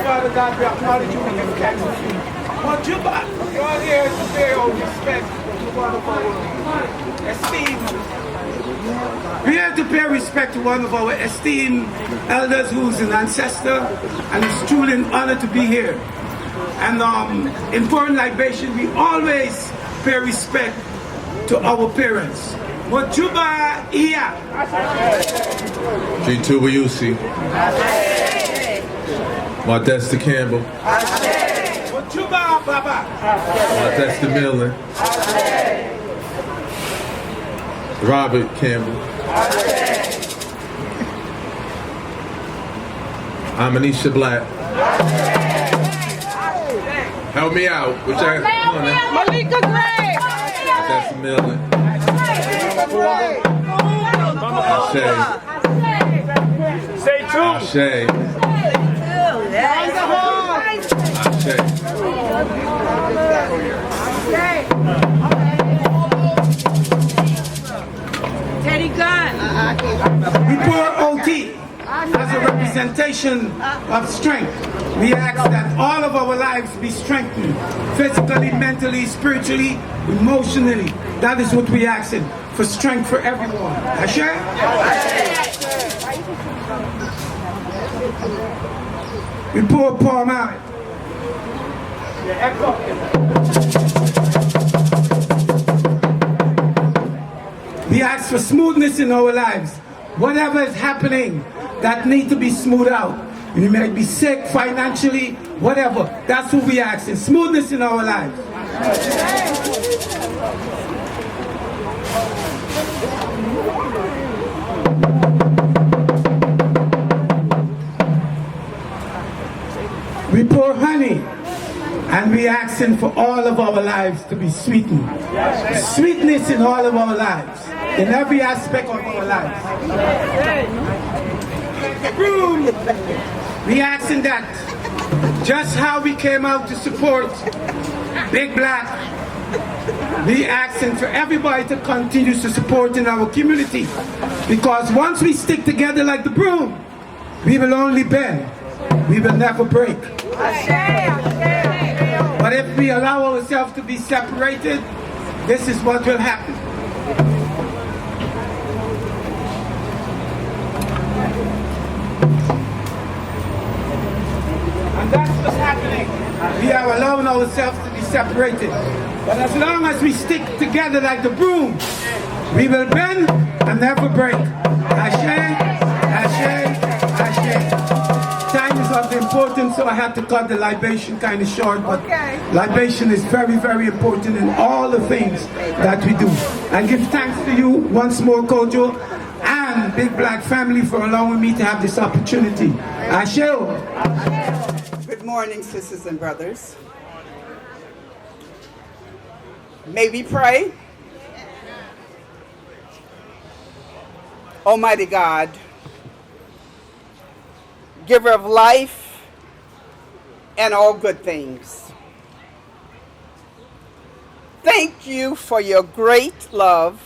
Father God, we acknowledge you and give thanks to you. But you back, you're here to pay our respect to one of our esteemed. We have to pay respect to one of our esteemed elders who's an ancestor, and it's truly an honor to be here. And in foreign libation, we always pay respect to our parents. Mojuba Iya. JITU WEUSI. Modesta Campbell. Mojuba Baba. Modesta Millen. Robert Campbell. Amanisha Black. Help me out. Which Malika Gray. Modesta Millen. Ashe. Say two. Ashe. Ashe. Teddy Gunn. We pour OT as a representation of strength. We ask that all of our lives be strengthened, physically, mentally, spiritually, emotionally. That is what we ask for strength for everyone. Ashe? We pour Palm out. We ask for smoothness in our lives. Whatever is happening that need to be smoothed out. We may be sick financially, whatever. That's what we ask. Smoothness in our lives. We pour honey, and we asking for all of our lives to be sweetened. Sweetness in all of our lives, in every aspect of our lives. We asking that just how we came out to support Big Black, we asking for everybody to continue to support in our community, because once we stick together like the broom, we will only bend, we will never break. But if we allow ourselves to be separated, this is what will happen. And that's what's happening. We are allowing ourselves to be separated. But as long as we stick together like the broom, we will bend and never break. Ashe, ashe, ashe. Time is of importance, so I had to cut the libation kind of short, but libation is very, very important in all the things that we do. I give thanks to you once more, Kojo, and Big Black family for allowing me to have this opportunity. Ashe. Good morning, sisters and brothers. May we pray. Almighty God, giver of life and all good things, thank you for your great love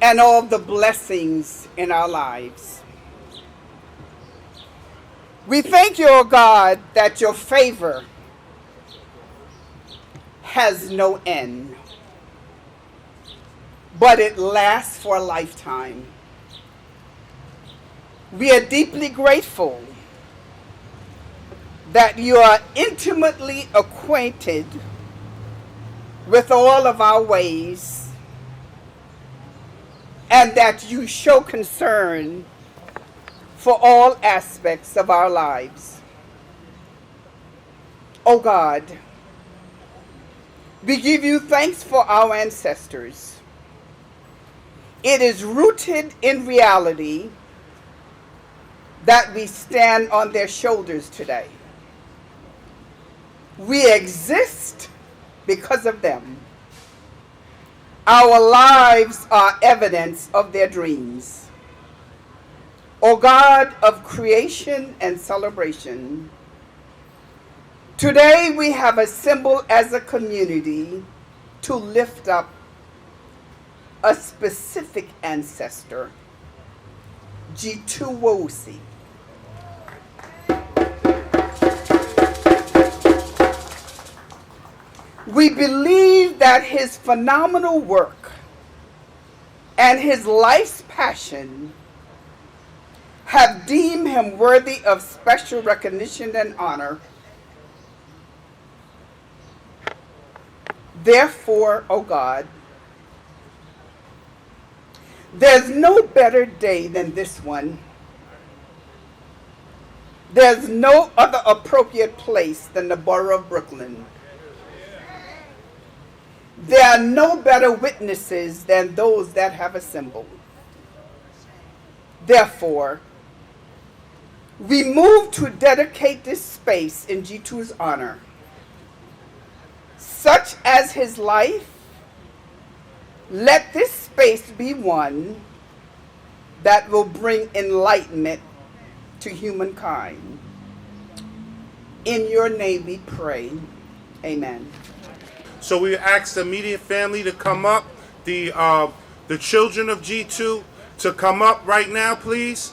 and all the blessings in our lives. We thank you, O God, that your favor has no end, but it lasts for a lifetime. We are deeply grateful that you are intimately acquainted with all of our ways, and that you show concern for all aspects of our lives. Oh God, we give you thanks for our ancestors. It is rooted in reality that we stand on their shoulders today. We exist because of them. Our lives are evidence of their dreams. O God of creation and celebration, today we have assembled as a community to lift up a specific ancestor, JITU WEUSI. We believe that his phenomenal work and his life's passion have deemed him worthy of special recognition and honor. Therefore, O God, there's no better day than this one. There's no other appropriate place than the borough of Brooklyn. There are no better witnesses than those that have assembled. Therefore, we move to dedicate this space in JITU's honor, such as his life. Let this space be one that will bring enlightenment to humankind. In your name we pray. Amen. So we ask the immediate family to come up, the children of G2 to come up right now, please.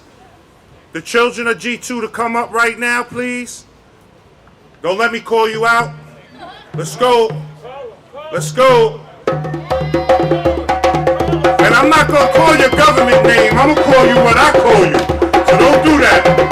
The children of G2 to come up right now, please. Don't let me call you out. Let's go. Let's go. And I'm not going to call your government name. I'm going to call you what I call you. So don't do that.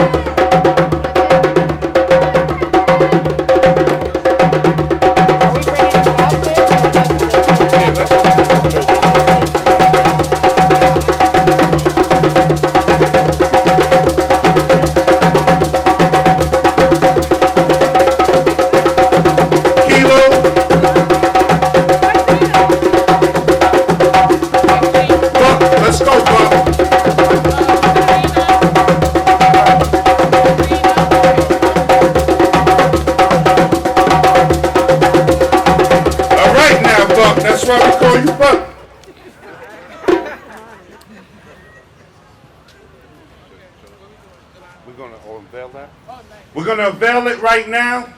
We're going to unveil it right now.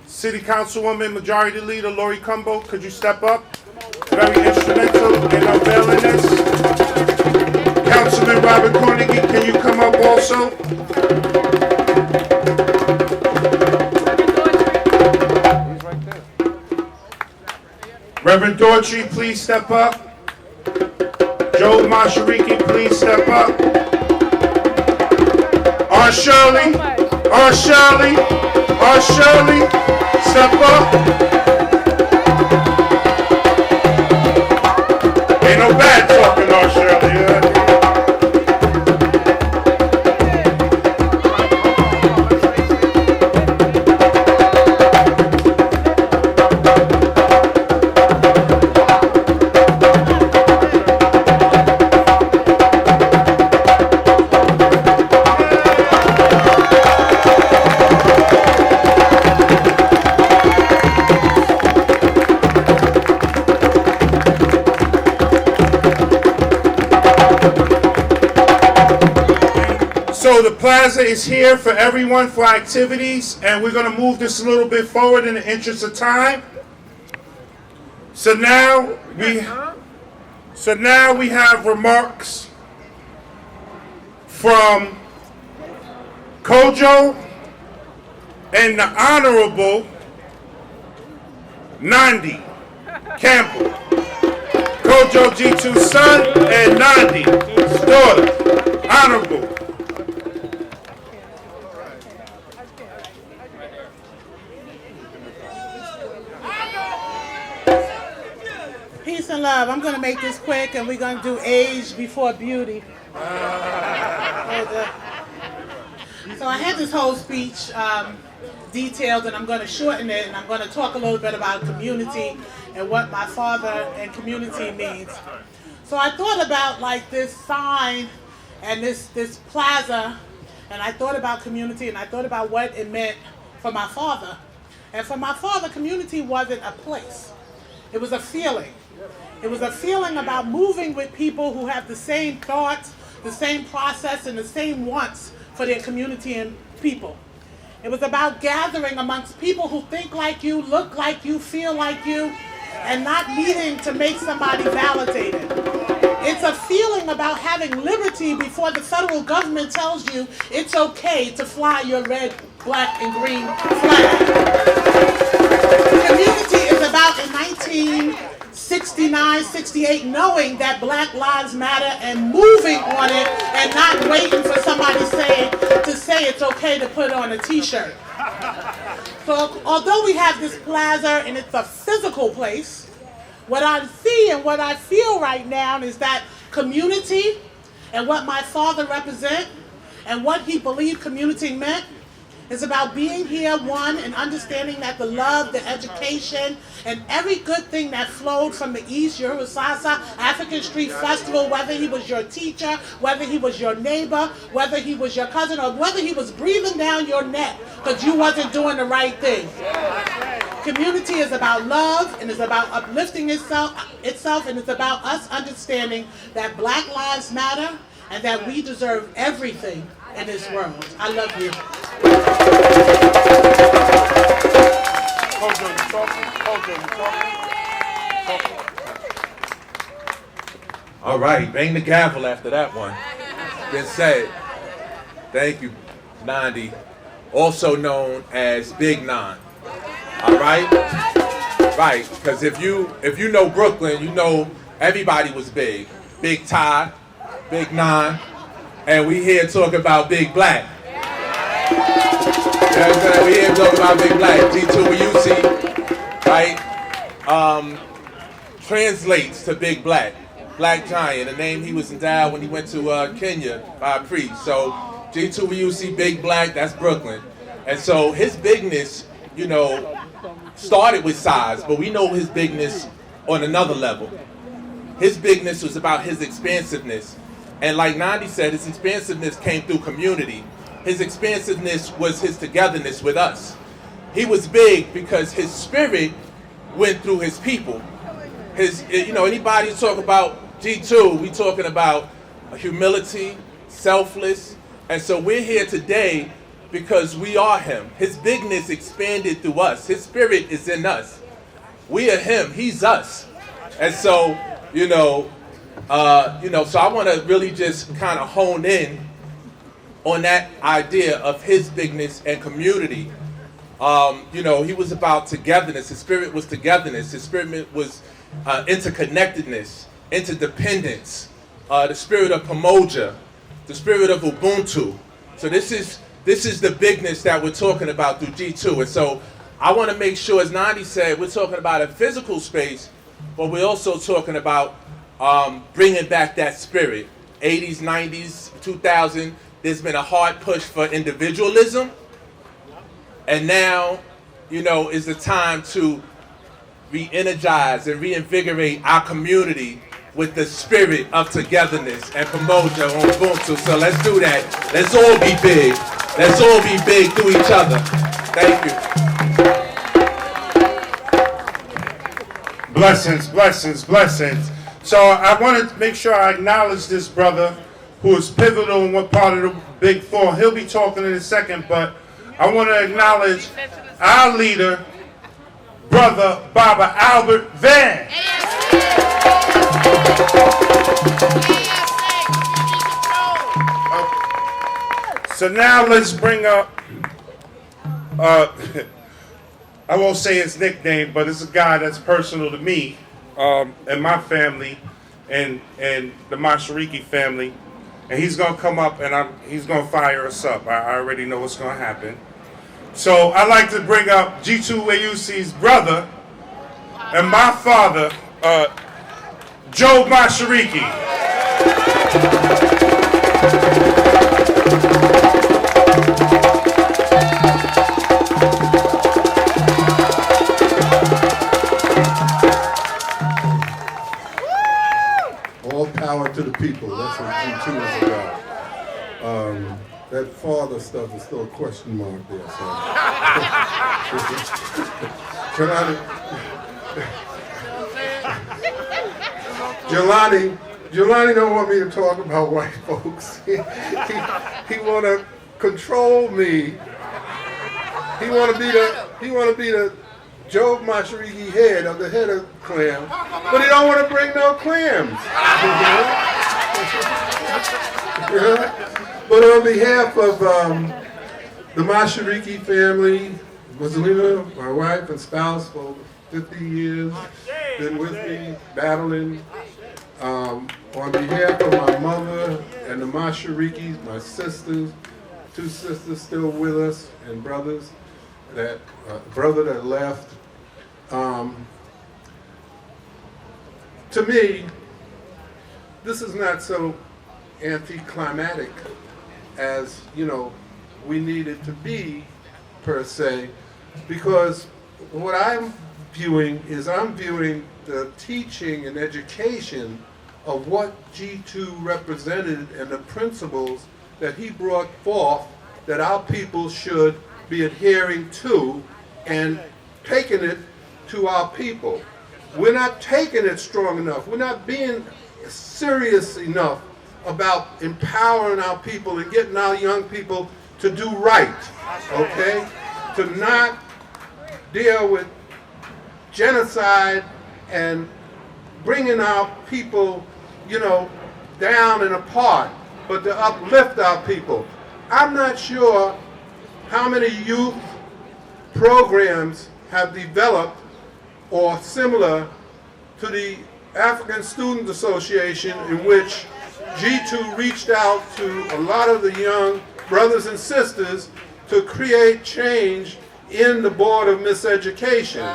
City Councilwoman, Majority Leader Lori Cumbo, could you step up? Very instrumental in unveiling this. Councilman Robert Carnegie, can you come up also? Reverend Daughtry, please step up. Joe Mashariki, please step up. R. Shirley, step up. Ain't no bad talking, R. Shirley. So the plaza is here for everyone for activities, and we're going to move this a little bit forward in the interest of time. So now we have remarks from Kojo and the Honorable Nandi Campbell. Kojo G2's son and Nandi's daughter. Honorable. Peace and love. I'm going to make this quick, and we're going to do age before beauty. So I had this whole speech detailed, and I'm going to shorten it, and I'm going to talk a little bit about community and what my father and community means. So I thought about like this sign and this plaza, and I thought about community, and I thought about what it meant for my father. And for my father, community wasn't a place. It was a feeling. It was a feeling about moving with people who have the same thoughts, the same process and the same wants for their community and people. It was about gathering amongst people who think like you, look like you, feel like you, and not needing to make somebody validated. It's a feeling about having liberty before the federal government tells you it's okay to fly your red, black, and green flag. Community is about, in 1969, 68, knowing that Black Lives Matter and moving on it and not waiting for somebody to say it's okay to put on a t-shirt. So although we have this plaza and it's a physical place, what I see and what I feel right now is that community and what my father represents and what he believed community meant is about being here, one, and understanding that the love, the education, and every good thing that flowed from the East, Yoruba Salsa, African Street Festival, whether he was your teacher, whether he was your neighbor, whether he was your cousin, or whether he was breathing down your neck because you wasn't doing the right thing. Community is about love, and it's about uplifting itself, and it's about us understanding that Black Lives Matter and that we deserve everything in this world. I love you. All right, bang the gavel after that one. Been said. Thank you, Nandi, also known as Big Nine. All right, right. Because if you know Brooklyn, you know everybody was big. Big Ty, Big Nine, and we here talking about Big Black. You know what I'm saying? We here talking about Big Black. JITU WEUSI, right? Translates to Big Black. Black Giant, a name he was endowed when he went to Kenya by a priest. So JITU WEUSI, Big Black, that's Brooklyn. And so his bigness, you know, started with size, but we know his bigness on another level. His bigness was about his expansiveness. And like Nandi said, his expansiveness came through community. His expansiveness was his togetherness with us. He was big because his spirit went through his people. Anybody talk about G2, we talking about humility, selfless. And so we're here today because we are him. His bigness expanded through us. His spirit is in us. We are him, he's us. And so, so I want to really just kind of hone in on that idea of his bigness and community. He was about togetherness. His spirit was togetherness. His spirit was interconnectedness, interdependence, the spirit of Pamoja, the spirit of Ubuntu. So this is the bigness that we're talking about through G2. And so I want to make sure, as Nandi said, we're talking about a physical space, but we're also talking about bringing back that spirit. 80s, 90s, 2000, there's been a hard push for individualism. And now, is the time to re-energize and reinvigorate our community with the spirit of togetherness and Pamoja on Ubuntu. So let's do that. Let's all be big. Let's all be big through each other. Thank you. Blessings, blessings, blessings. So I want to make sure I acknowledge this brother who is pivotal in what part of the Big Four. He'll be talking in a second, but I want to acknowledge our leader, Brother Baba Albert Van. So now let's bring up, I won't say his nickname, but it's a guy that's personal to me and my family and the Mashariki family. And he's going to come up and he's going to fire us up. I already know what's going to happen. So I'd like to bring up JITU WEUSI's brother and my father, Joe Mashariki. All power to the people. That's what G2 is about. That father stuff is still a question mark there. So. Jelani don't want me to talk about white folks. He want to control me. He want to be the Joe Mashariki head of the head of clam, but he don't want to bring no clams. But on behalf of the Mashariki family, Rosalina, my wife and spouse for 50 years, been with me battling. On behalf of my mother and the Masharikis, my sisters, 2 sisters still with us, and brothers, that brother that left. To me, this is not so anticlimactic as, you know, we need it to be, per se, because what I'm viewing the teaching and education of what G2 represented and the principles that he brought forth that our people should be adhering to and taking it to our people. We're not taking it strong enough. We're not being serious enough about empowering our people and getting our young people to do right, okay? To not deal with genocide and bringing our people, you know, down and apart, but to uplift our people. I'm not sure how many youth programs have developed or similar to the African Student Association, in which G2 reached out to a lot of the young brothers and sisters to create change in the Board of Miseducation.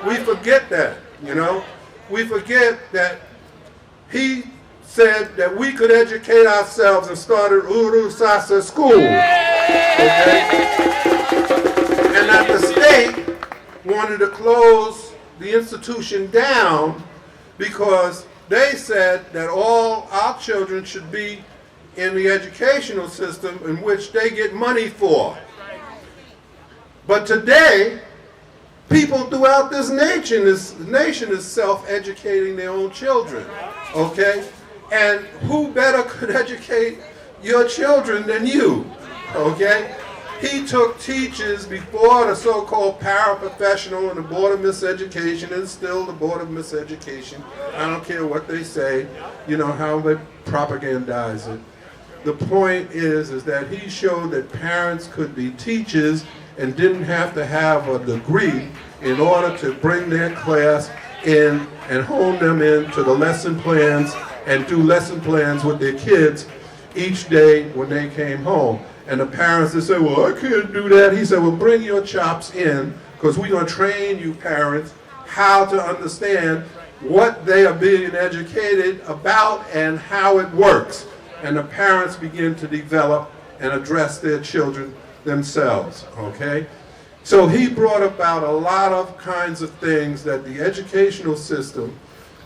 We forget that, you know. We forget that he said that we could educate ourselves and started Uru Sasa School. Okay? And that the state wanted to close the institution down because they said that all our children should be in the educational system in which they get money for. But today, people throughout this nation is self-educating their own children, okay? And who better could educate your children than you, okay? He took teachers before the so-called paraprofessional and the Board of Miseducation, and still the Board of Miseducation. I don't care what they say, you know, how they propagandize it. The point is that he showed that parents could be teachers and didn't have to have a degree in order to bring their class in and hone them into the lesson plans and do lesson plans with their kids each day when they came home. And the parents, they say, well, I can't do that. He said, well, bring your chops in, because we're going to train you parents how to understand what they are being educated about and how it works. And the parents begin to develop and address their children themselves, okay? So he brought about a lot of kinds of things that the educational system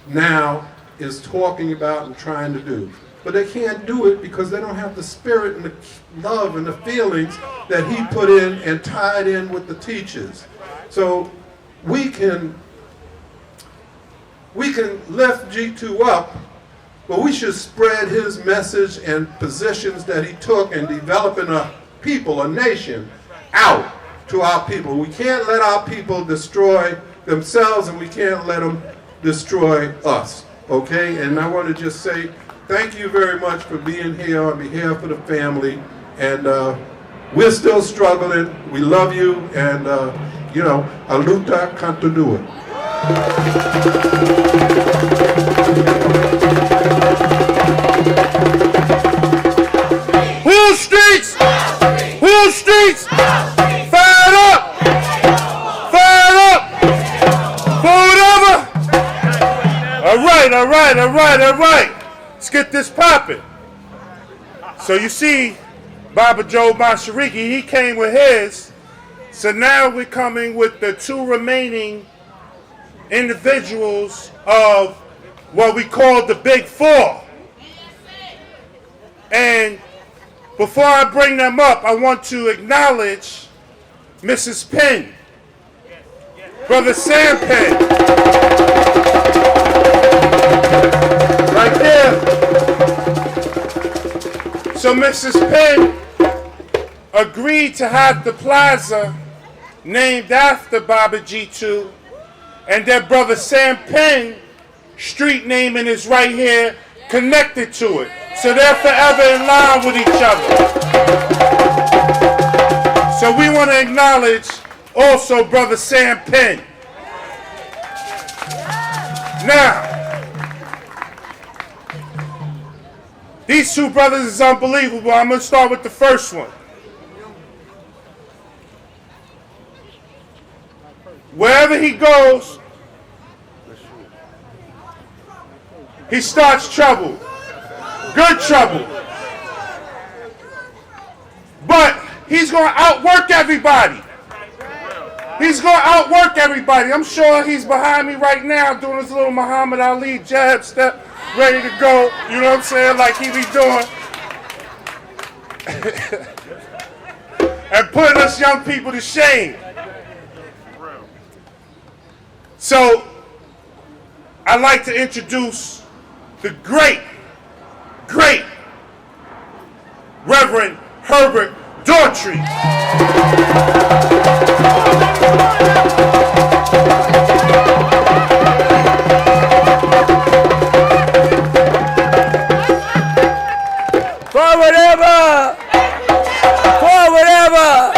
now is talking about and trying to do. But they can't do it because they don't have the spirit and the love and the feelings that he put in and tied in with the teachers. So we can lift G2 up, but we should spread his message and positions that he took in developing a people, a nation, out to our people. We can't let our people destroy themselves, and we can't let them destroy us, okay? And I want to just say thank you very much for being here on behalf of the family, and we're still struggling. We love you, and you know, a luta continua. Who streets? Who streets? Fired up! Fired up! For whatever! All right. Let's get this popping. So you see, Baba Joe Mashariki, he came with his. So now we're coming with the 2 remaining individuals of what we call the Big 4. And before I bring them up, I want to acknowledge Mrs. Penn, Brother Sam Penn. Right there. So Mrs. Penn agreed to have the plaza named after Baba G2, and their brother Sam Penn, street naming is right here connected to it. So they're forever in line with each other. So we want to acknowledge also brother Sam Penn. Now, these two brothers is unbelievable. I'm going to start with the first one. Wherever he goes, he starts trouble. Good trouble. But he's going to outwork everybody. He's going to outwork everybody. I'm sure he's behind me right now doing his little Muhammad Ali jab step, ready to go. You know what I'm saying? Like he be doing. And putting us young people to shame. So, I'd like to introduce the great Reverend Herbert Daughtry. Forward ever! Forward ever!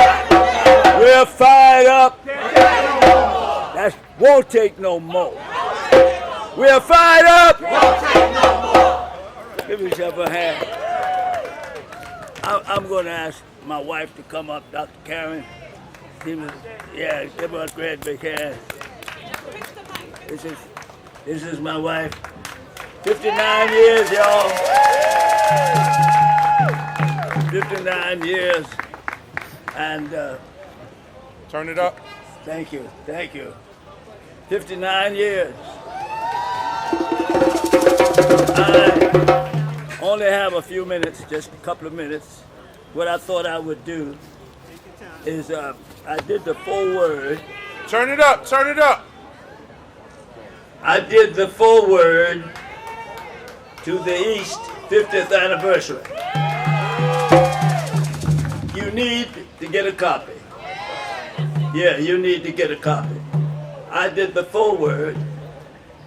We're fired up. That won't take no more. We're fired up. Won't take no more. Give yourself a hand. I'm going to ask my wife to come up, Dr. Karen. Give her a great big hand. This is my wife. 59 years, y'all. 59 years. And turn it up. Thank you. 59 years. I only have a few minutes, just a couple of minutes. What I thought I would do is I did the foreword. Turn it up. I did the foreword to the East 50th anniversary. You need to get a copy. Yeah, you need to get a copy. I did the foreword,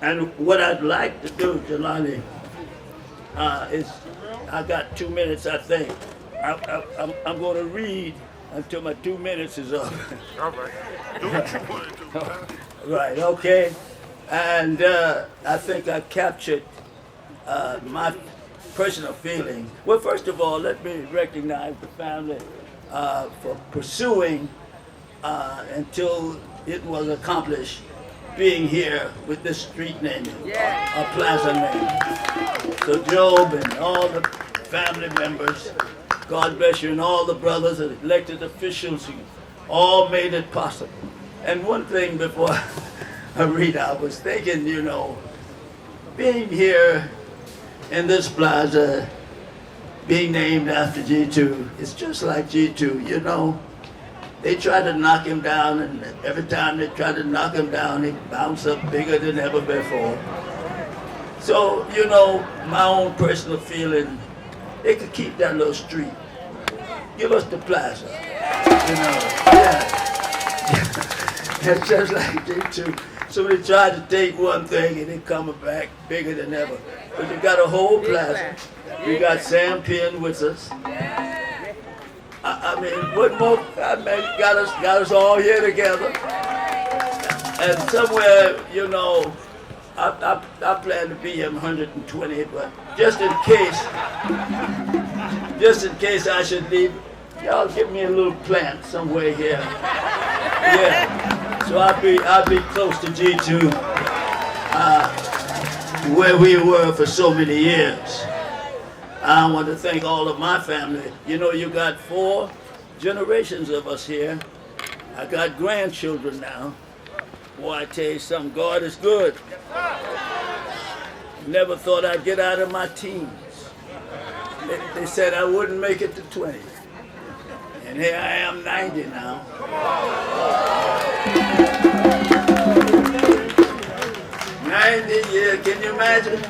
and what I'd like to do, Jelani, is I got 2 minutes, I think. I'm going to read until my 2 minutes is up. All right. Do what you want to do. Right, okay. And I think I captured my personal feeling. Well, first of all, let me recognize the family for pursuing until it was accomplished, being here with this street name, a plaza name. So Job and all the family members, God bless you, and all the brothers and elected officials who all made it possible. And one thing before I read, I was thinking, you know, being here in this plaza, being named after G2, it's just like G2, you know. They try to knock him down, and every time they try to knock him down, he bounce up bigger than ever before. So, you know, my own personal feeling, they could keep that little street. Give us the plaza, you know, yeah. It's just like G2. So they tried to take one thing and they coming back bigger than ever. But you got a whole plaza. We got Sam Penn with us. I mean, what more? I mean, got us all here together. And somewhere, you know, I plan to be in 120, but just in case I should leave, y'all give me a little plant somewhere here. Yeah. So I'll be close to G2, where we were for so many years. I want to thank all of my family. You know, you got 4 generations of us here. I got grandchildren now. Boy, I tell you something, God is good. Never thought I'd get out of my teens. They said I wouldn't make it to 20. And here I am, 90 now. 90 years, can you imagine?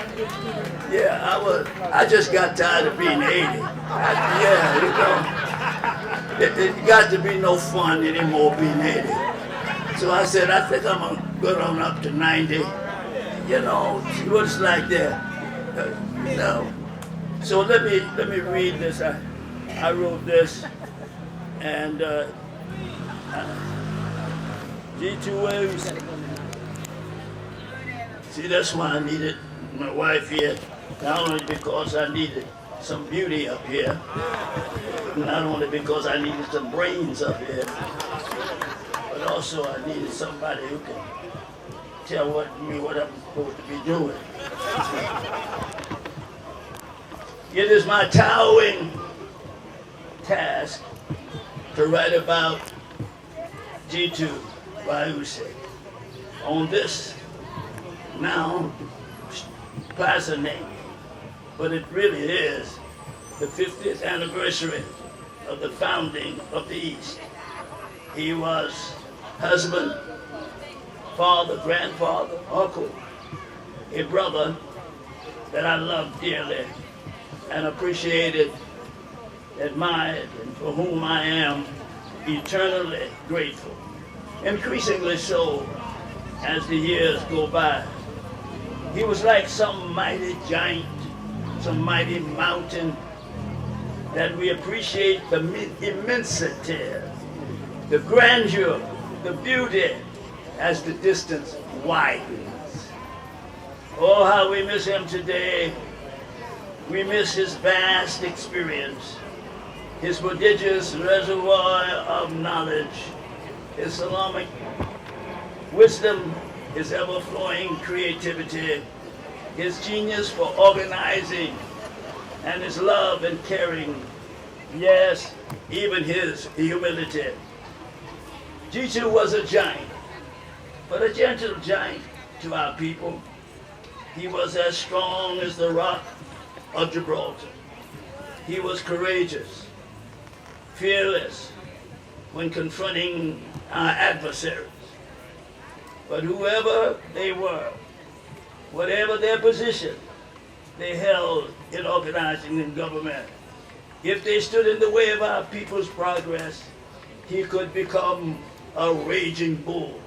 I just got tired of being 80. It got to be no fun anymore being 80. So I said, I think I'm gonna go on up to 90. See what it's like there. So let me read this. I wrote this, and JITU WEUSI. See, that's why I needed my wife here. Not only because I needed some beauty up here, not only because I needed some brains up here, but also I needed somebody who can tell me what I'm supposed to be doing. It is my towering task to write about JITU WEUSI on this now Plaza name, but it really is the 50th anniversary of the founding of the East. He was husband, father, grandfather, uncle, a brother that I loved dearly and appreciated, admired, and for whom I am eternally grateful. Increasingly so as the years go by. He was like some mighty giant, some mighty mountain that we appreciate the immensity, the grandeur, the beauty as the distance widens. Oh, how we miss him today. We miss his vast experience, his prodigious reservoir of knowledge, his Islamic wisdom, his ever-flowing creativity, his genius for organizing, and his love and caring, yes, even his humility. JITU was a giant, but a gentle giant to our people. He was as strong as the rock of Gibraltar. He was courageous, fearless when confronting our adversaries. But whoever they were, whatever their position they held in organizing and government, if they stood in the way of our people's progress, he could become a raging bull.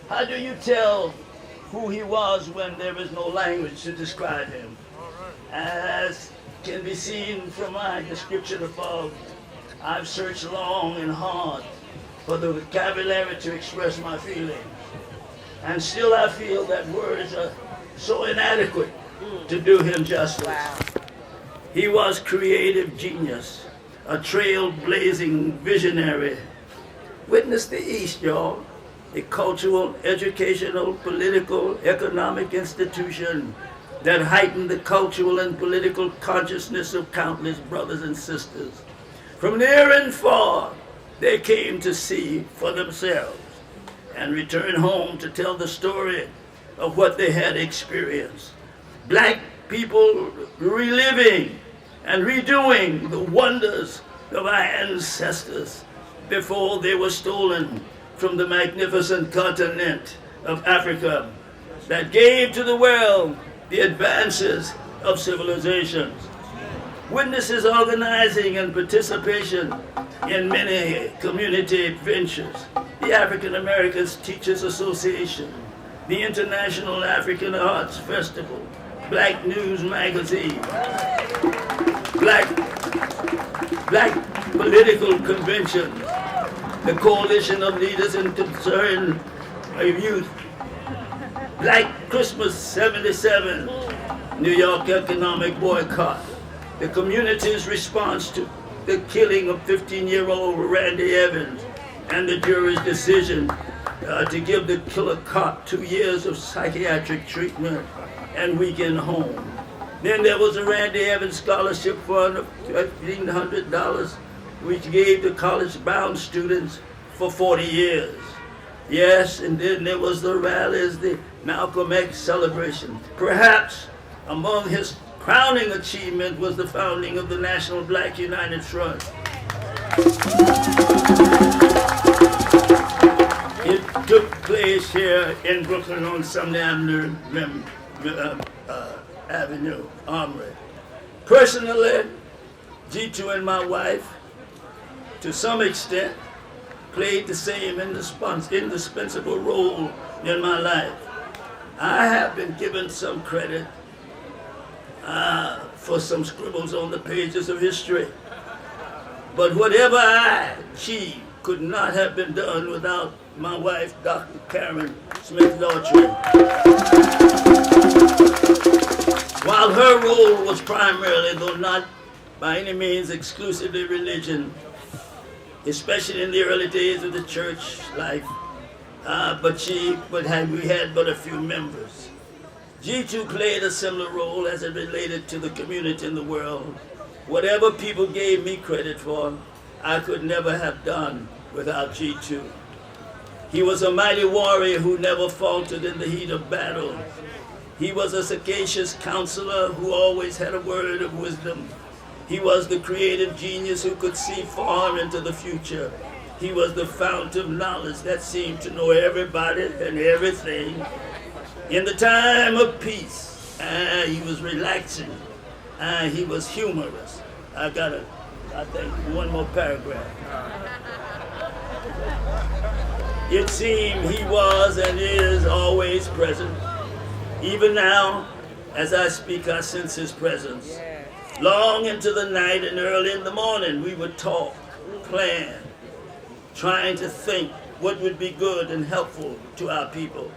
How do you tell who he was when there is no language to describe him? As can be seen from my description above, I've searched long and hard for the vocabulary to express my feelings. And still I feel that words are so inadequate to do him justice. Wow. He was creative genius, a trailblazing visionary. Witness the East, y'all. A cultural, educational, political, economic institution that heightened the cultural and political consciousness of countless brothers and sisters. From near and far, they came to see for themselves and return home to tell the story of what they had experienced. Black people reliving and redoing the wonders of our ancestors before they were stolen from the magnificent continent of Africa that gave to the world the advances of civilizations. Witnesses organizing and participation in many community ventures, the African Americans Teachers Association, the International African Arts Festival, Black News Magazine, Black Political Convention, the Coalition of Leaders in Concern of Youth, Black Christmas 77, New York Economic Boycott, the community's response to the killing of 15-year-old Randy Evans, and the jury's decision to give the killer cop 2 years of psychiatric treatment and weekend home. Then there was a Randy Evans scholarship fund of $1,500, which gave to college-bound students for 40 years. Yes, and then there was the rallies, the Malcolm X celebration. Perhaps among his crowning achievement was the founding of the National Black United Front. It took place here in Brooklyn on Sumner Avenue, Avenue, Armory. Personally, G2 and my wife, to some extent, played the same indispensable role in my life. I have been given some credit for some scribbles on the pages of history. But whatever I achieved could not have been done without my wife, Dr. Karen Smith-Daughtry. While her role was primarily, though not by any means exclusively religion, especially in the early days of the church life, we had but a few members. G2 played a similar role as it related to the community in the world. Whatever people gave me credit for, I could never have done without G2. He was a mighty warrior who never faltered in the heat of battle. He was a sagacious counselor who always had a word of wisdom. He was the creative genius who could see far into the future. He was the fount of knowledge that seemed to know everybody and everything. In the time of peace, he was relaxing. He was humorous. I think, one more paragraph. It seemed he was and is always present. Even now, as I speak, I sense his presence. Long into the night and early in the morning, we would talk, plan, trying to think what would be good and helpful to our people.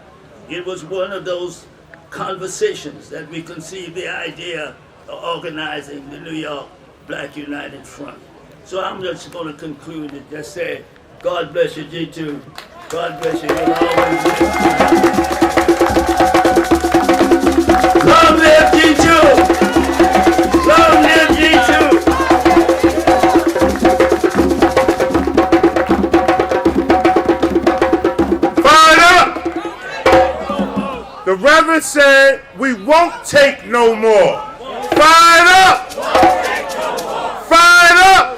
It was one of those conversations that we conceived the idea of organizing the New York Black United Front. So I'm just going to conclude and just say, God bless you, G2. God bless you. You'll always be. Long live G2! Long live G2! The Reverend said, we won't take no more. Fired up! Fired up!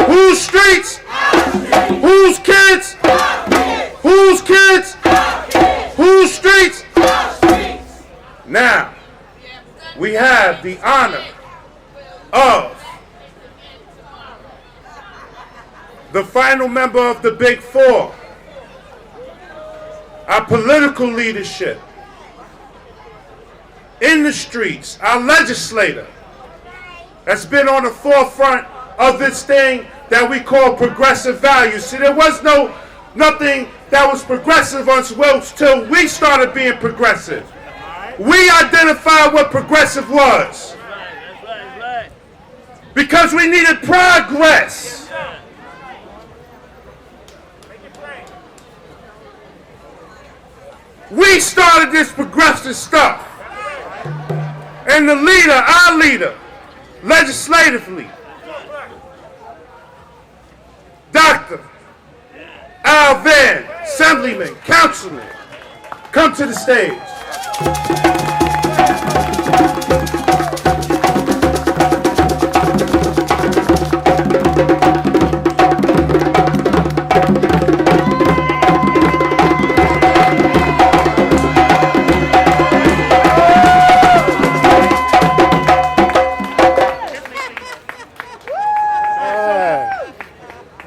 Whose streets? Whose kids? Whose kids? Whose streets? Now, we have the honor of the final member of the Big Four, our political leadership in the streets, our legislator that's been on the forefront of this thing that we call progressive values. See, there was nothing that was progressive until we started being progressive. We identified what progressive was because we needed progress. We started this progressive stuff. And the leader, our leader, legislatively, Dr. Al Van, Assemblyman, Councilman, come to the stage.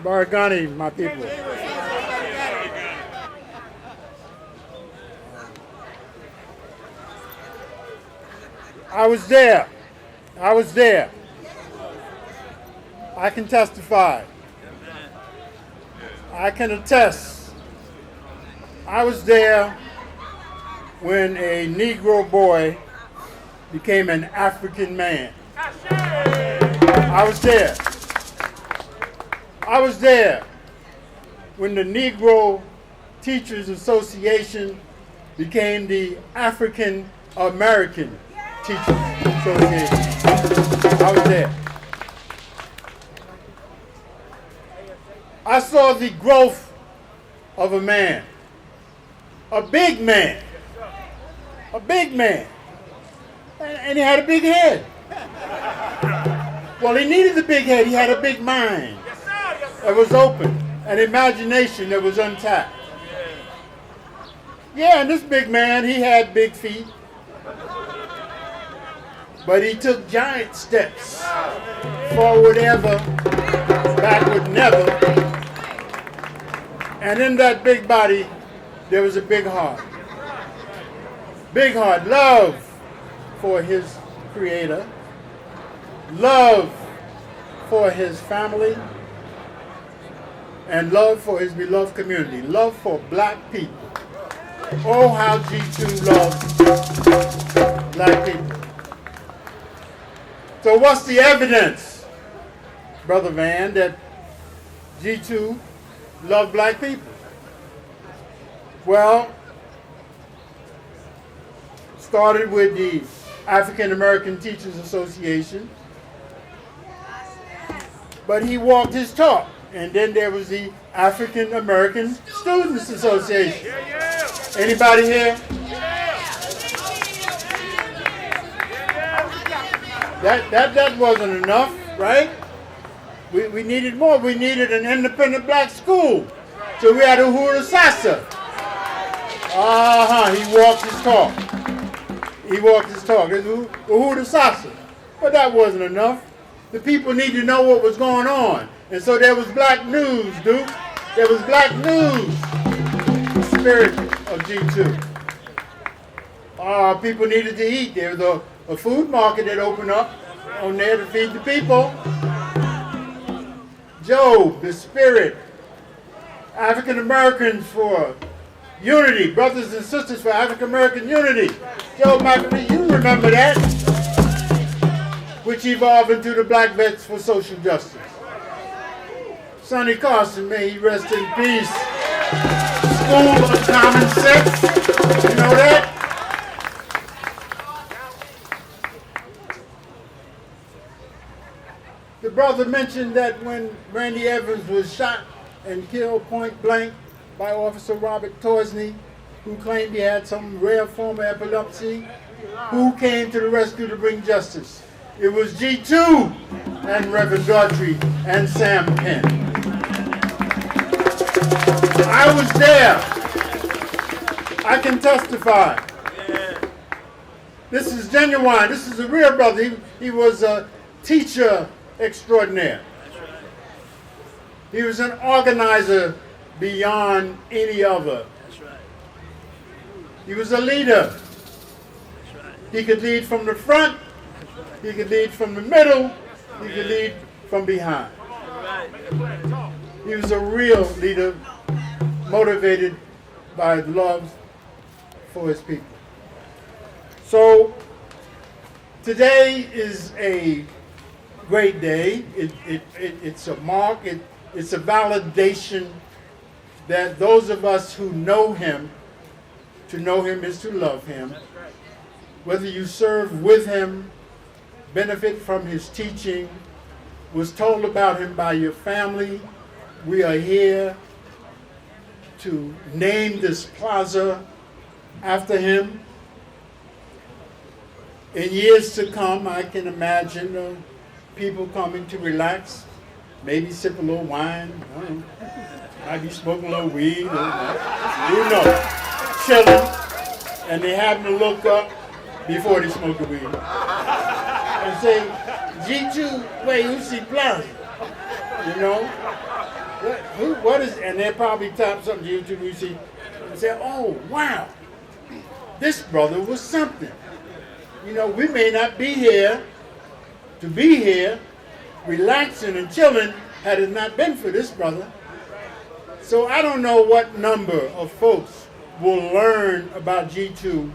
Baragani, my people. I was there. I can testify. I can attest. I was there when a Negro boy became an African man. I was there. I was there when the Negro Teachers Association became the African American Teachers Association. I was there. I saw the growth of a man, a big man, and he had a big head. Well, he needed the big head, he had a big mind. That was open, an imagination that was untapped. Yeah, and this big man, he had big feet. but he took giant steps. Forward ever, backward never. And in that big body, there was a big heart. Big heart, love for his creator, love for his family, and love for his beloved community, love for black people. Oh, how G2 loves black people. So what's the evidence, Brother Van, that G2 love black people? Well, started with the African American Teachers Association, but he walked his talk. And then there was the African American Students Association. Anybody here? That wasn't enough, right? We needed more. We needed an independent black school. So we had Uhuru Sasa. He walked his talk. He walked his talk. It's Uhuru Sasa. But that wasn't enough. The people need to know what was going on. And so there was black news, Duke. There was black news. The spirit of G2. People needed to eat. There was a food market that opened up on there to feed the people. Job, the spirit. African Americans for unity. Brothers and sisters for African American unity. Job McAfee, you remember that? Which evolved into the Black Vets for Social Justice. Sonny Carson, may he rest in peace. School of Common Sense. You know that? The brother mentioned that when Randy Evans was shot and killed point blank by Officer Robert Torsney, who claimed he had some rare form of epilepsy, who came to the rescue to bring justice? It was G2 and Reverend Daughtry and Sam Penn. I was there. I can testify. This is genuine. This is a real brother. He was a teacher extraordinaire. He was an organizer beyond any other. He was a leader. He could lead from the front. He could lead from the middle. He could lead from behind. He was a real leader, motivated by love for his people. So today is a great day. It's a mark. It's a validation that those of us who know him, to know him is to love him. Whether you serve with him, benefit from his teaching, was told about him by your family, we are here to name this plaza after him. In years to come, I can imagine people coming to relax, maybe sip a little wine, might be smoking a little weed, who knows, chilling, and they happen to look up before they smoke the weed and say, JITU WEUSI Plaza, you know? What is, and they'll probably type something to JITU WEUSI and say, oh, wow, this brother was something. You know, we may not be here to be here, relaxing and chilling, had it not been for this brother. So I don't know what number of folks will learn about G2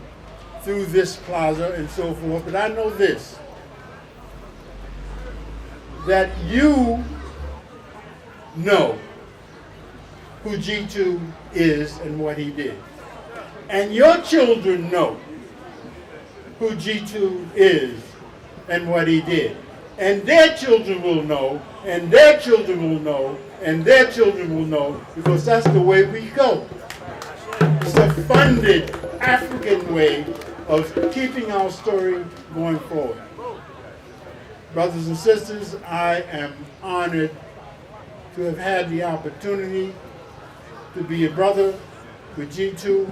through this plaza and so forth, but I know this, that you know who G2 is and what he did. And your children know who G2 is and what he did. And their children will know, and their children will know, and their children will know, because that's the way we go. It's a funded African way of keeping our story going forward. Brothers and sisters, I am honored to have had the opportunity to be a brother with G2.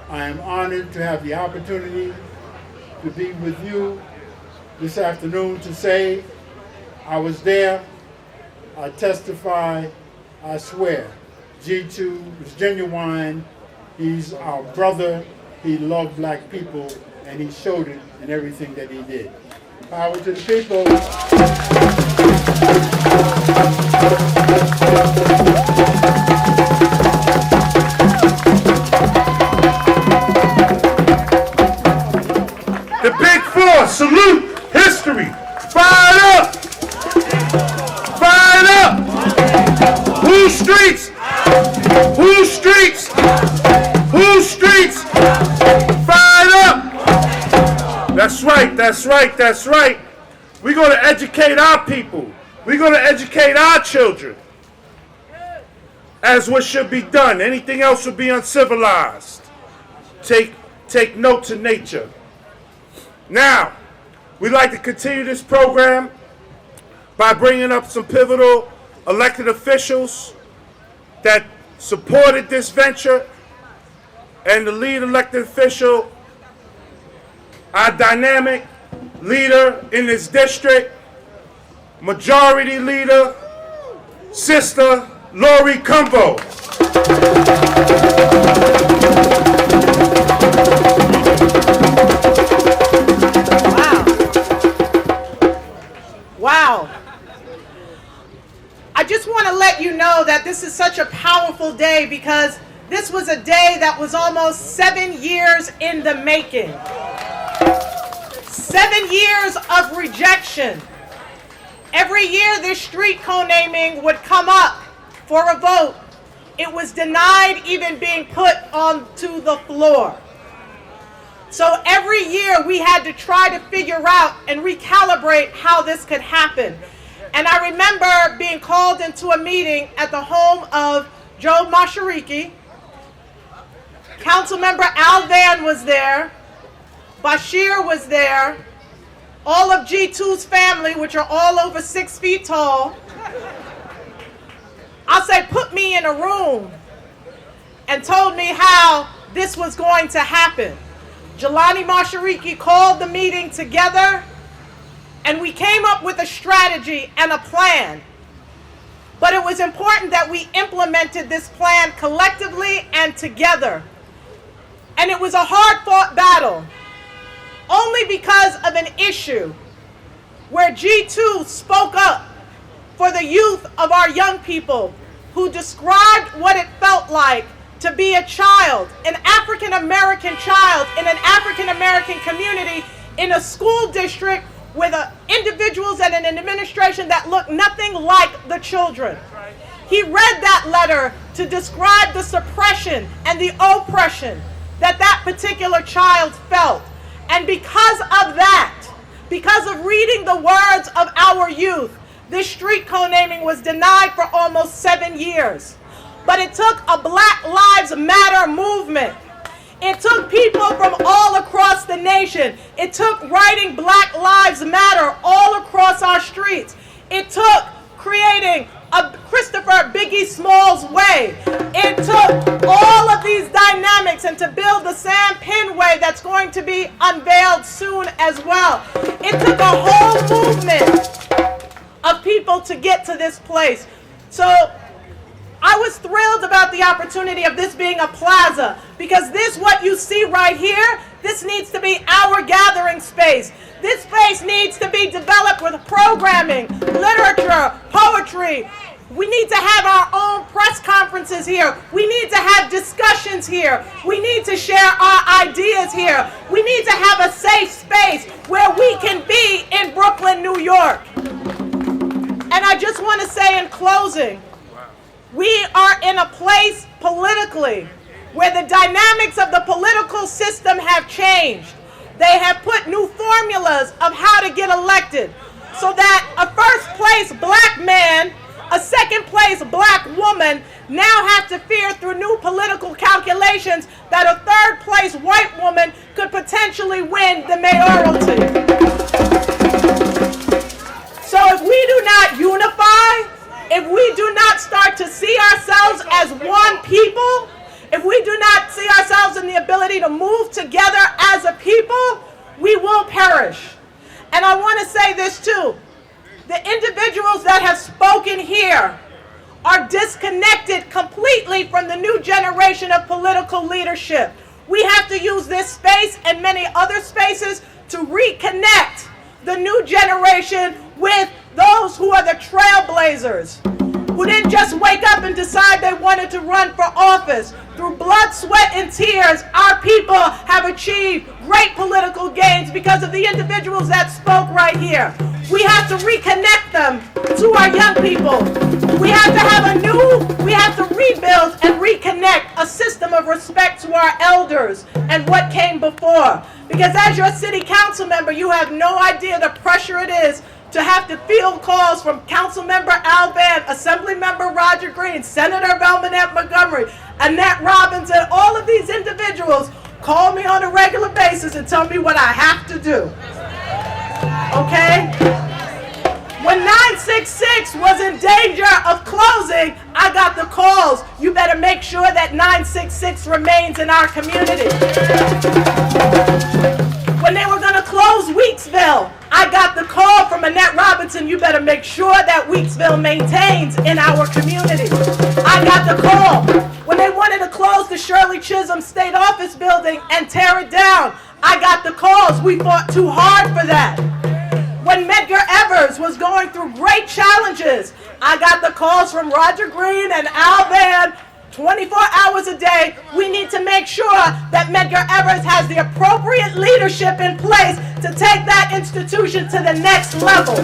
I am honored to have the opportunity to be with you this afternoon to say I was there, I testify, I swear. G2 is genuine, he's our brother, he loved black people, and he showed it in everything that he did. Power to the people. The Big Four, salute, history, fired up, fired up. Whose streets? Whose streets? Whose streets? Fired up. That's right, that's right, that's right. We're going to educate our people. We're going to educate our children as what should be done. Anything else would be uncivilized. Take note to nature. Now, we'd like to continue this program by bringing up some pivotal elected officials that supported this venture, and the lead elected official, our dynamic leader in this district, majority leader, Sister Lori Cumbo. Wow. I just want to let you know that this is such a powerful day because this was a day that was almost 7 years in the making. 7 years of rejection. Every year this street co-naming would come up for a vote. It was denied even being put onto the floor. So every year we had to try to figure out and recalibrate how this could happen. And I remember being called into a meeting at the home of Joe Mashariki. Councilmember Al Van was there. Bashir was there. All of G2's family, which are all over 6 feet tall. I'll say put me in a room and told me how this was going to happen. Jelani Mashariki called the meeting together and we came up with a strategy and a plan. But it was important that we implemented this plan collectively and together. And it was a hard-fought battle, only because of an issue where G2 spoke up for the youth of our young people who described what it felt like to be a child, an African-American child in an African-American community in a school district with individuals and an administration that looked nothing like the children. He read that letter to describe the suppression and the oppression that that particular child felt. And because of that, because of reading the words of our youth, this street co-naming was denied for almost 7 years. But it took a Black Lives Matter movement. It took people from all across the nation. It took writing Black Lives Matter all across our streets. It took creating a Christopher Biggie Smalls way. It took all of these dynamics and to build the Sam Penn way that's going to be unveiled soon as well. It took a whole movement of people to get to this place. So I was thrilled about the opportunity of this being a plaza, because this, what you see right here, this needs to be our gathering space. This space needs to be developed with programming, literature, poetry. We need to have our own press conferences here. We need to have discussions here. We need to share our ideas here. We need to have a safe space where we can be in Brooklyn, New York. And I just want to say in closing, we are in a place politically where the dynamics of the political system have changed. They have put new formulas of how to get elected, so that a first place black man, a second place black woman now have to fear through new political calculations that a third place white woman could potentially win the mayoralty. So if we do not unify, if we do not start to see ourselves as one people, if we do not see ourselves in the ability to move together as a people, we will And I want to say this too. The individuals that have spoken here are disconnected completely from the new generation of political leadership. We have to use this space and many other spaces to reconnect the new generation with those who are the trailblazers, who didn't just wake up and decide they wanted to run for office. Through blood, sweat, and tears, our people have achieved great political gains because of the individuals that spoke right here. We have to reconnect them to our young people. We have to rebuild and reconnect a system of respect to our elders and what came before. Because as your city council member, you have no idea the pressure it is to have to field calls from Councilmember Al Van, Assemblymember Roger Green, Senator Belmonette Montgomery, Annette Robbins, and all of these individuals call me on a regular basis and tell me what I have to do. Okay? When 966 was in danger of closing, I got the calls. You better make sure that 966 remains in our community. When they were going to close Weeksville, I got the call from Annette Robinson, you better make sure that Weeksville maintains in our community. I got the call when they wanted to close the Shirley Chisholm State Office building and tear it down. I got the calls. We fought too hard for that. When Medgar Evers was going through great challenges, I got the calls from Roger Green and Al Van 24 hours a day. We need to make sure that Medgar Evers has the appropriate leadership in place to take that institution to the next level.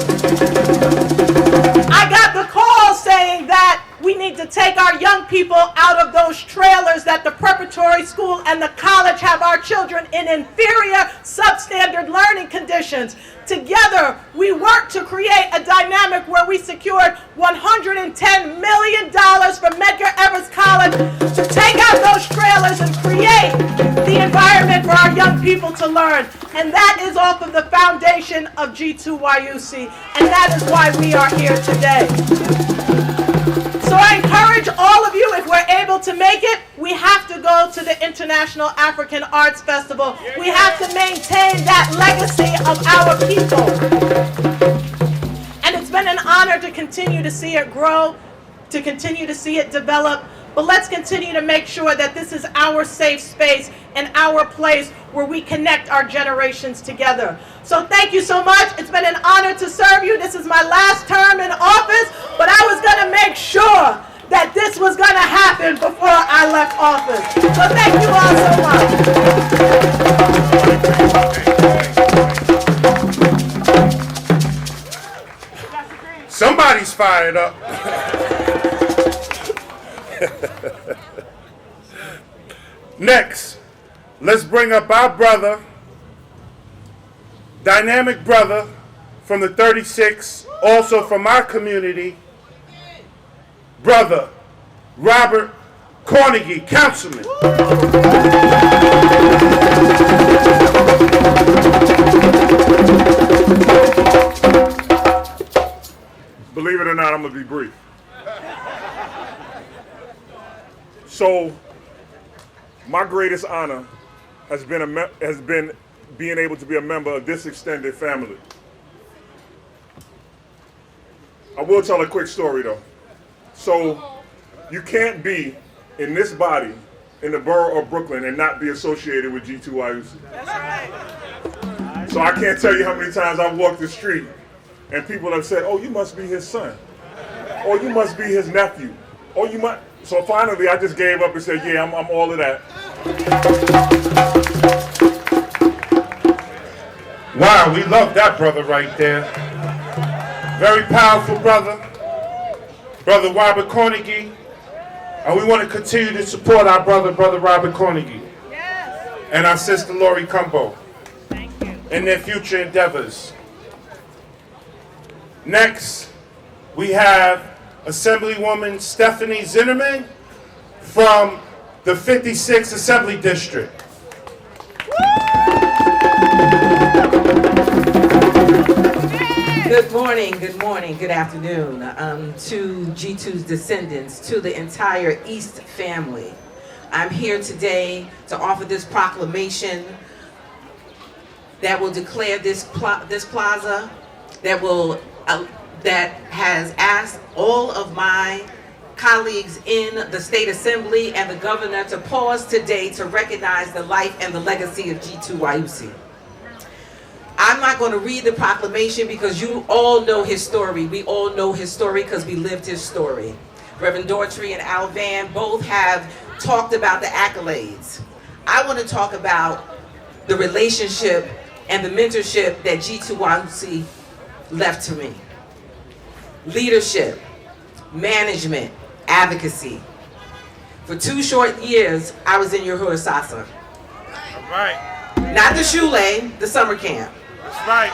I got the call saying that we need to take our young people out of those trailers that the preparatory school and the college have our children in inferior, substandard learning conditions. Together, we worked to create a dynamic where we secured $110 million from Medgar Evers College to take out those trailers and create the environment for our young people to learn. And that is off of the foundation of JITU WEUSI, and that is why we are here today. So I encourage all of you, if we're able to make it, we have to go to the International African Arts Festival. We have to maintain that legacy of our people. And it's been an honor to continue to see it grow, to continue to see it develop. But let's continue to make sure that this is our safe space and our place where we connect our generations together. So thank you so much. It's been an honor to serve you. This is my last term in office, but I was going to make sure that this was going to happen before I left office. So thank you all so much. Somebody's fired up. Next, let's bring up our brother, dynamic brother from the 36, also from our community, brother Robert Carnegie, Councilman. Believe it or not, I'm going to be brief. So, my greatest honor has been being able to be a member of this extended family. I will tell a quick story though. So, you can't be in this body in the borough of Brooklyn and not be associated with JITU WEUSI. That's right. So I can't tell you how many times I've walked the street and people have said, oh, you must be his son. Or you must be his nephew. Or you might. So finally, I just gave up and said, yeah, I'm all of that. Wow, we love that brother right there. Very powerful brother. Brother Robert Carnegie. And we want to continue to support our brother Robert Carnegie. Yes. And our sister Lori Cumbo. Thank you. In their future endeavors. Next, we have Assemblywoman Stephanie Zinnerman from the 56th Assembly District. Good morning, good afternoon to JITU's descendants, to the entire East family. I'm here today to offer this proclamation that will declare this plaza, that has asked all of my colleagues in the State Assembly and the governor to pause today to recognize the life and the legacy of JITU WEUSI. I'm not going to read the proclamation because you all know his story. We all know his story because we lived his story. Reverend Daughtry and Al Van both have talked about the accolades. I want to talk about the relationship and the mentorship that JITU WEUSI left to me. Leadership, management, advocacy. For 2 short years, I was in Yahoo Sasa. All right. Not the Shule, the summer camp. That's right.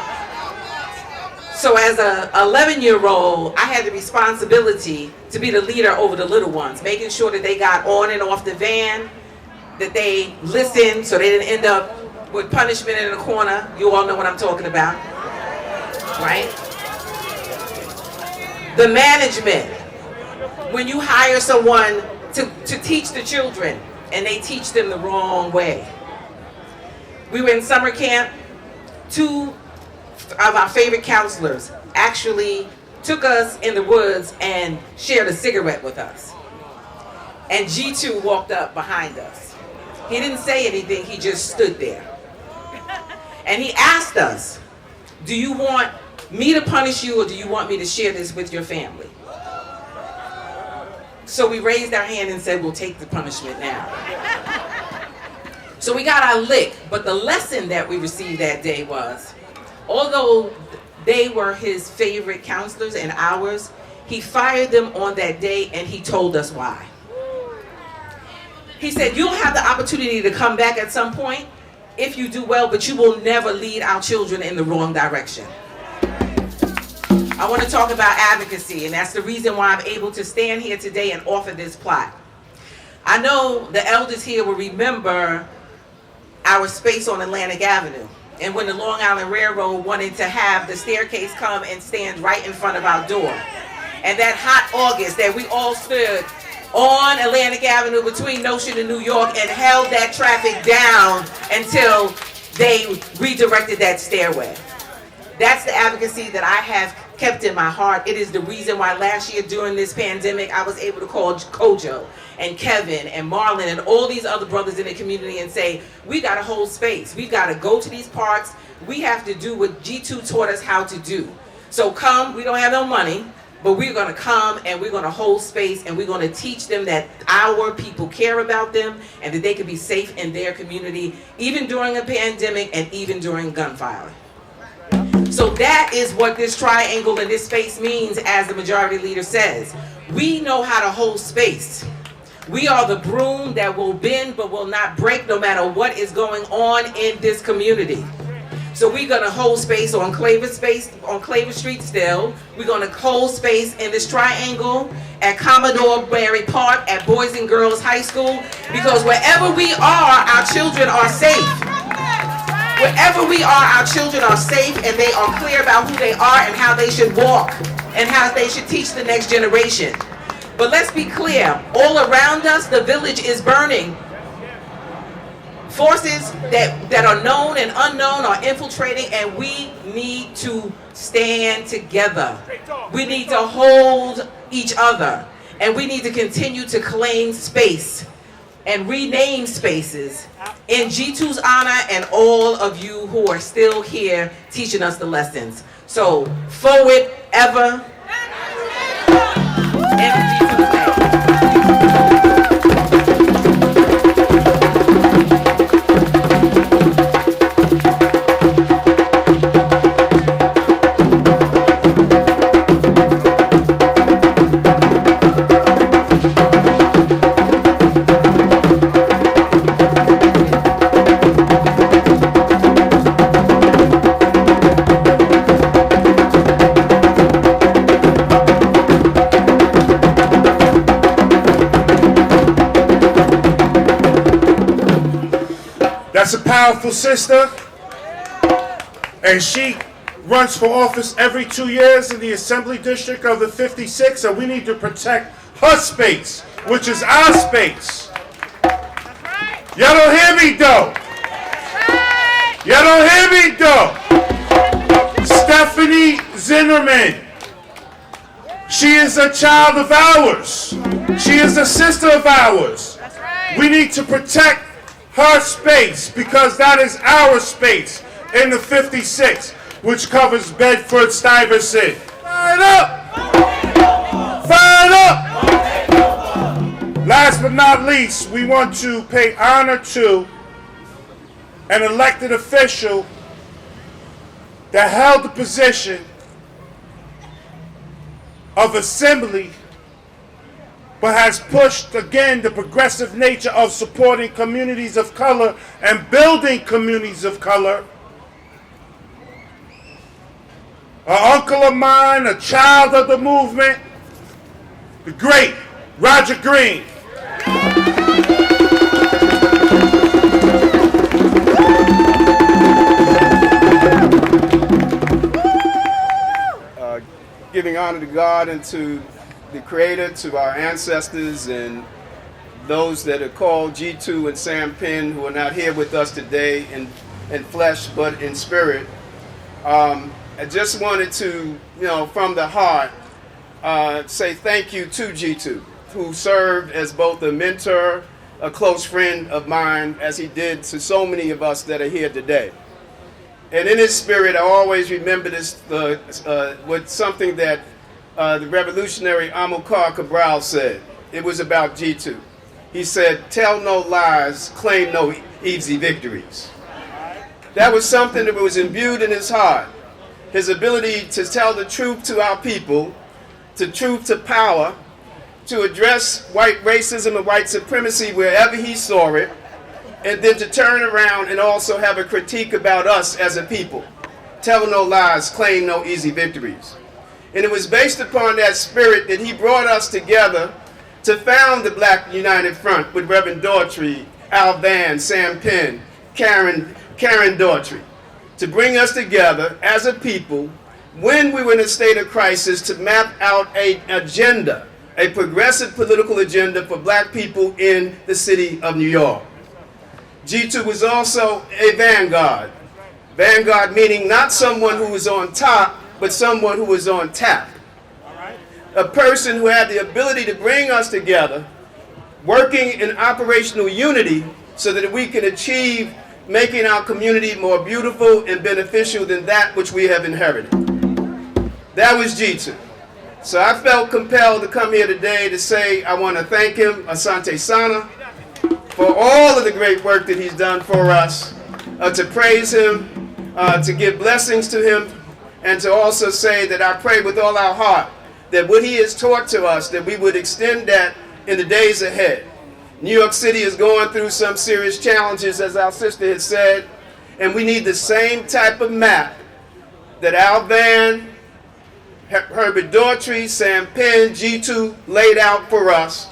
So as a 11-year-old, I had the responsibility to be the leader over the little ones, making sure that they got on and off the van, that they listened so they didn't end up with punishment in the corner. You all know what I'm talking about, right? The management. When you hire someone to teach the children and they teach them the wrong way. We were in summer camp. 2 of our favorite counselors actually took us in the woods and shared a cigarette with us. And G2 walked up behind us. He didn't say anything, he just stood there. And he asked us, do you want me to punish you or do you want me to share this with your family? So we raised our hand and said, we'll take the punishment now. So we got our lick, but the lesson that we received that day was, although they were his favorite counselors and ours, he fired them on that day and he told us why. He said, you'll have the opportunity to come back at some point if you do well, but you will never lead our children in the wrong direction. I want to talk about advocacy, and that's the reason why I'm able to stand here today and offer this plaque. I know the elders here will remember our space on Atlantic Avenue, and when the Long Island Railroad wanted to have the staircase come and stand right in front of our door. And that hot August that we all stood on Atlantic Avenue between Notion and New York and held that traffic down until they redirected that stairway. That's the advocacy that I have kept in my heart. It is the reason why last year during this pandemic, I was able to call Kojo and Kevin and Marlon and all these other brothers in the community and say, we got to hold space. We got to go to these parks. We have to do what G2 taught us how to do. So come, we don't have no money, but we're going to come and we're going to hold space and we're going to teach them that our people care about them and that they can be safe in their community, even during a pandemic and even during gunfire. So that is what this triangle and this space means, as the majority leader says. We know how to hold space. We are the broom that will bend but will not break no matter what is going on in this community. So we're going to hold space on Claver Street still. We're going to hold space in this triangle at Commodore Barry Park at Boys and Girls High School, because wherever we are, our children are safe. Wherever we are, our children are safe and they are clear about who they are and how they should walk and how they should teach the next generation. But let's be clear, all around us, the village is burning. Forces that are known and unknown are infiltrating, and we need to stand together. We need to hold each other, and we need to continue to claim space and rename spaces in G2's honor and all of you who are still here teaching us the lessons. So, forward ever. And G2's name. That's a powerful sister, and she runs for office every 2 years in the Assembly District of the 56, and we need to protect her space, which is our space. Y'all don't hear me though. You don't hear me though. Stephanie Zinnerman. She is a child of ours. She is a sister of ours. We need to protect her space because that is our space in the 56, which covers Bedford-Stuyvesant. Fire it up! Fire it up! Last but not least, we want to pay honor to an elected official that held the position of assembly, but has pushed again the progressive nature of supporting communities of color and building communities of color. An uncle of mine, a child of the movement, the great Roger Green. Giving honor to God and to the Creator, to our ancestors and those that are called G2 and Sam Penn, who are not here with us today in flesh but in spirit. I just wanted to, from the heart, say thank you to G2, who served as both a mentor, a close friend of mine, as he did to so many of us that are here today. And in his spirit, I always remember this with something that the revolutionary Amilcar Cabral said. It was about G2. He said, "Tell no lies, claim no easy victories." That was something that was imbued in his heart. His ability to tell the truth to our people, to truth to power, to address white racism and white supremacy wherever he saw it, and then to turn around and also have a critique about us as a people. Tell no lies, claim no easy victories. And it was based upon that spirit that he brought us together to found the Black United Front with Reverend Daughtry, Al Van, Sam Penn, Karen Daughtry, to bring us together as a people when we were in a state of crisis to map out an agenda, a progressive political agenda for black people in the city of New York. G2 was also a vanguard. Vanguard meaning not someone who was on top, but someone who was on tap. A person who had the ability to bring us together, working in operational unity so that we can achieve making our community more beautiful and beneficial than that which we have inherited. That was G2. So I felt compelled to come here today to say I want to thank him, Asante Sana, for all of the great work that he's done for us, to praise him, to give blessings to him, and to also say that I pray with all our heart that what he has taught to us, that we would extend that in the days ahead. New York City is going through some serious challenges, as our sister has said, and we need the same type of map that Al Van, Herbert Daughtry, Sam Penn, G2 laid out for us,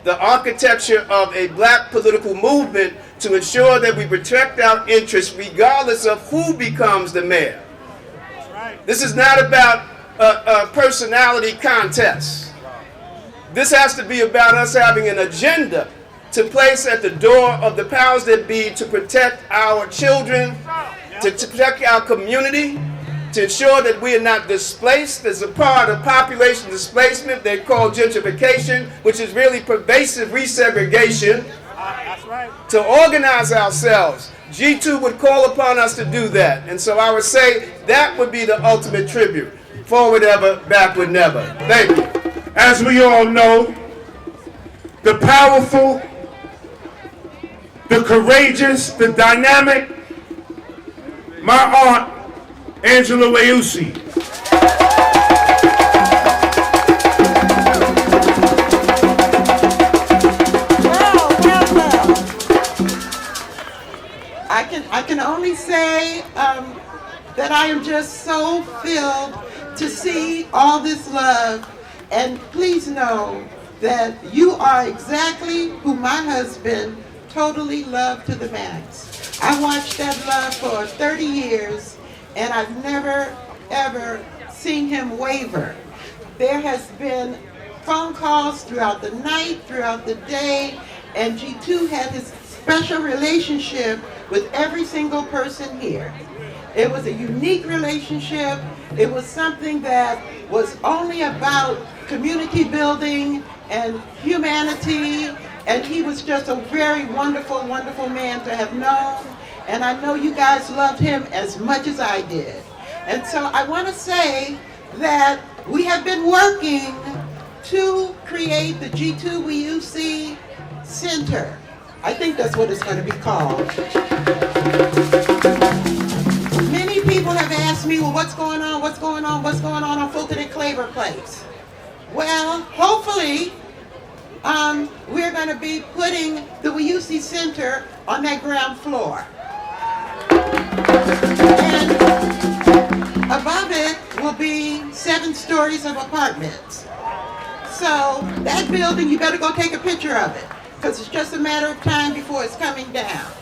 the architecture of a black political movement to ensure that we protect our interests regardless of who becomes the mayor. This is not about a personality contest. This has to be about us having an agenda to place at the door of the powers that be to protect our children, to protect our community, to ensure that we are not displaced. There's a part of population displacement they call gentrification, which is really pervasive resegregation. To organize ourselves. G2 would call upon us to do that. And so I would say that would be the ultimate tribute. Forward ever, backward never. Thank you. As we all know, the powerful, the courageous, the dynamic, my aunt, Angela Weusi. I can only say that I am just so filled to see all this love, and please know that you are exactly who my husband totally loved to the max. I watched that love for 30 years and I've never ever seen him waver. There has been phone calls throughout the night, throughout the day, and G2 had his special relationship with every single person here. It was a unique relationship. It was something that was only about community building and humanity, and he was just a very wonderful, wonderful man to have known, and I know you guys loved him as much as I did. And so I want to say that we have been working to create the G.2 WEUSI Center. I think that's what it's going to be called. Many people have asked me, well, what's going on Fulton and Claver Place? Well, hopefully, we're going to be putting the WEUSI Center on that ground floor. And above it will be 7 stories of apartments. So that building, you better go take a picture of it, because it's just a matter of time before it's coming down.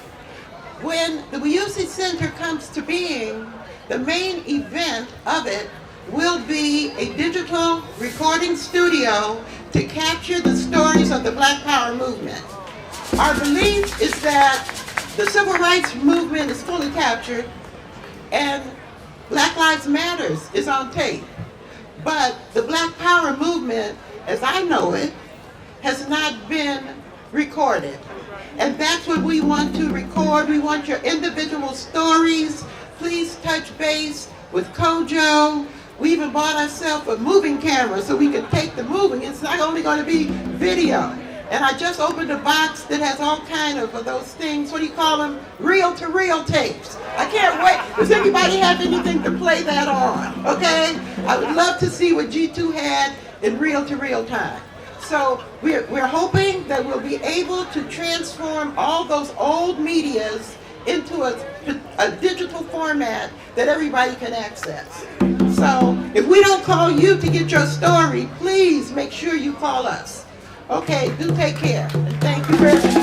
When the WEUSI Center comes to being, the main event of it will be a digital recording studio to capture the stories of the Black Power movement. Our belief is that the civil rights movement is fully captured and Black Lives Matters is on tape. But the Black Power movement, as I know it, has not been recorded. And that's what we want to record. We want your individual stories. Please touch base with Kojo. We even bought ourselves a moving camera so we can take the moving. It's not only going to be video. And I just opened a box that has all kind of those things, what do you call them? Reel-to-reel tapes. I can't wait. Does anybody have anything to play that on? Okay? I would love to see what G2 had in reel-to-reel time. So we're hoping that we'll be able to transform all those old medias into a digital format that everybody can access. So if we don't call you to get your story, please make sure you call us. Okay, do take care. And thank you very much.